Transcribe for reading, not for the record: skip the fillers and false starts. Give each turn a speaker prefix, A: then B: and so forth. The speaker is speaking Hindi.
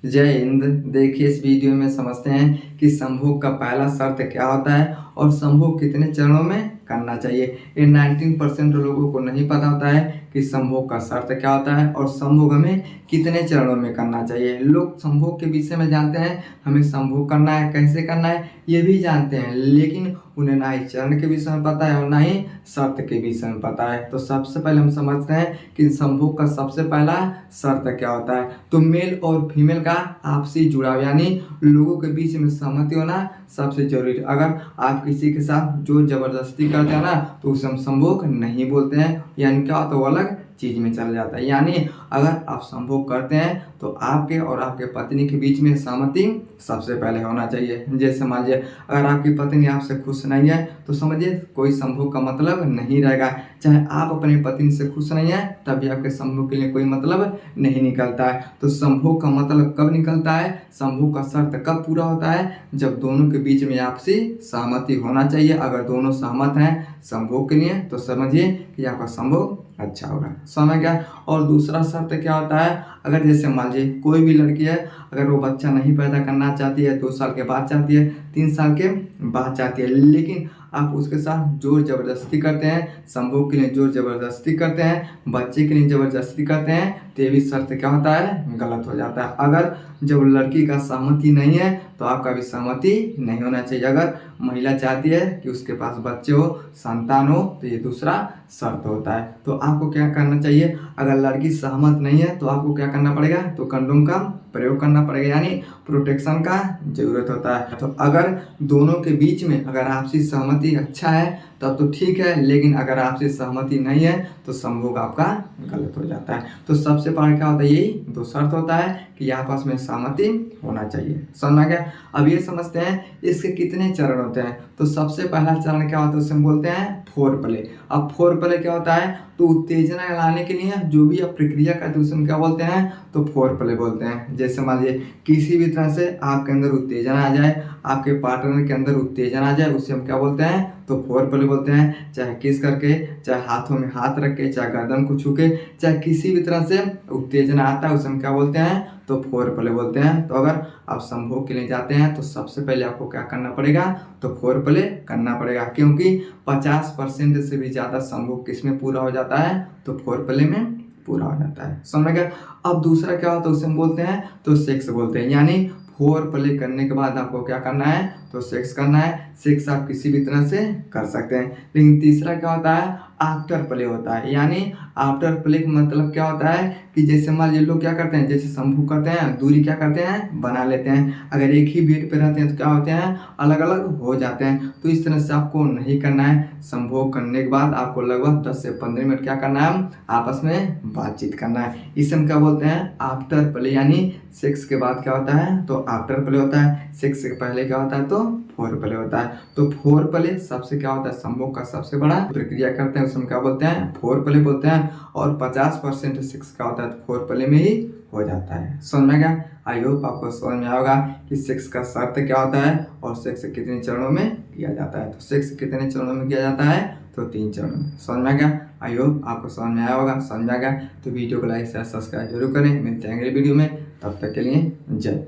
A: जय हिंद। देखिए इस वीडियो में समझते हैं कि संभोग का पहला शर्त क्या होता है और संभोग कितने चरणों में करना चाहिए। ये 19% लोगों को नहीं पता होता है कि संभोग का शर्त क्या होता है और संभोग हमें कितने चरणों में करना चाहिए। लोग संभोग के विषय में जानते हैं, हमें संभोग करना है, कैसे करना है ये भी जानते हैं, लेकिन उन्हें ना ही चरण के विषय में पता है और ना ही शर्त के विषय में पता है। तो सबसे पहले हम समझते हैं कि संभोग का सबसे पहला शर्त क्या होता है। तो मेल और फीमेल का आपसी जुड़ाव यानी लोगों के बीच में सहमति होना सबसे जरूरी है। अगर आप किसी के साथ जोर जबरदस्ती करते हैं ना तो उसे हम संभोग नहीं बोलते हैं, यानी क्या होता है वो अलग चीज में चला जाता है। यानी अगर आप संभोग करते हैं तो आपके और आपके पत्नी के बीच में सहमति सबसे पहले होना चाहिए। जैसे मान लीजिए अगर आपकी पत्नी आपसे खुश नहीं है तो समझिए कोई संभोग का मतलब नहीं रहेगा। चाहे आप अपनी पत्नी से खुश नहीं है तब भी आपके संभोग के लिए कोई मतलब नहीं निकलता है। तो संभोग का मतलब कब निकलता है, संभोग का शर्त कब पूरा होता है, जब दोनों के बीच में आपसी सहमति होना चाहिए। अगर दोनों सहमत हैं संभोग के लिए तो समझिए कि आपका संभोग अच्छा होगा। समझ गया। और दूसरा शर्त क्या होता है, अगर जैसे मान लीजिए कोई भी लड़की है, अगर वो बच्चा नहीं पैदा करना चाहती है, 2 साल के बाद चाहती है, 3 साल के बाद चाहती है, लेकिन आप उसके साथ जोर जबरदस्ती करते हैं, संभोग के लिए जोर जबरदस्ती करते हैं, बच्चे के लिए जबरदस्ती करते हैं, तो ये भी शर्त क्या होता है, गलत हो जाता है। अगर जब लड़की का सहमति नहीं है तो आपका भी सहमति नहीं होना चाहिए। अगर महिला चाहती है कि उसके पास बच्चे हो, संतान हो, तो ये दूसरा शर्त होता है। तो आपको क्या करना चाहिए, अगर लड़की सहमत नहीं है तो आपको क्या करना पड़ेगा, तो कंडोम का प्रयोग करना पड़ेगा, यानी प्रोटेक्शन का जरूरत होता है। तो अगर दोनों के बीच में अगर आपसी सहमति अच्छा है तब तो ठीक है, लेकिन अगर आपसी सहमति नहीं है तो संभोग आपका गलत हो जाता है। तो सबसे पहले क्या होता है, यही 2 शर्त होता है कि आपस में सहमति होना चाहिए। समझ गया। अब ये समझते हैं इसके कितने चरण होते हैं। तो सबसे पहला चरण क्या होता है, उसे हम बोलते हैं फोर प्ले। अब फोर प्ले क्या होता है, तो उत्तेजना लाने के लिए जो भी आप प्रक्रिया करते हैं उसे हम क्या बोलते हैं, तो फोर प्ले बोलते हैं। जैसे मान लीजिए किसी भी तरह से आपके अंदर उत्तेजना आ जाए, आपके पार्टनर के अंदर उत्तेजना आ जाए, उसे हम क्या बोलते हैं, तो फोर प्ले बोलते हैं। चाहे किस करके, चाहे हाथों में हाथ रख के, चाहे गर्दन को छू के, चाहे किसी भी तरह से उत्तेजना आता है उसे हम क्या बोलते हैं, तो फोर प्ले बोलते हैं। तो अगर आप संभोग के लिए जाते हैं तो सबसे पहले आपको क्या करना पड़ेगा, तो फोर प्ले करना पड़ेगा, क्योंकि 50% से भी ज़्यादा संभोग किसमें पूरा हो जाता है, तो फोर प्ले में पूरा हो जाता है। समझ गया। अब दूसरा क्या होता है, उसे हम बोलते हैं तो सेक्स बोलते हैं, यानी फोर प्ले करने के बाद आपको क्या करना है, तो सेक्स करना है। सेक्स आप किसी भी तरह से कर सकते हैं। लेकिन तीसरा क्या होता है, आफ्टर प्ले होता है। यानी आफ्टर प्ले का मतलब क्या होता है कि जैसे मान लीजिए लोग क्या करते हैं, जैसे संभोग करते हैं दूरी क्या करते हैं, बना लेते हैं। अगर एक ही बेड पे रहते हैं तो क्या होते हैं, अलग अलग हो जाते हैं। तो इस तरह से आपको नहीं करना है। संभोग करने के बाद आपको लगभग 10 से 15 मिनट क्या करना है, आपस में बातचीत करना है। इसे हम क्या बोलते हैं, आफ्टर प्ले। यानी सेक्स के बाद क्या होता है, तो आफ्टर प्ले होता है। सेक्स से पहले क्या होता है, तो फोर प्ले होता है। तो फोर प्ले सबसे क्या होता है, संभोग का सबसे बड़ा प्रक्रिया करते हैं उसे हम क्या बोलते हैं, फोर प्ले बोलते हैं। और 50% सेक्स का होता है तो फोर प्ले में ही हो जाता है। समझ में गया। आई होप आपको समझ में आएगा कि सेक्स का शर्त क्या होता है और सेक्स कितने चरणों में किया जाता है। तो सेक्स कितने चरणों में किया जाता है, तो 3 चरणों में। समझ में गया। आई होप आपको समझ में आया होगा। समझ में आ गया तो वीडियो को लाइक शेयर सब्सक्राइब जरूर करें। मिलते हैं अगले वीडियो में, तब तक के लिए जय।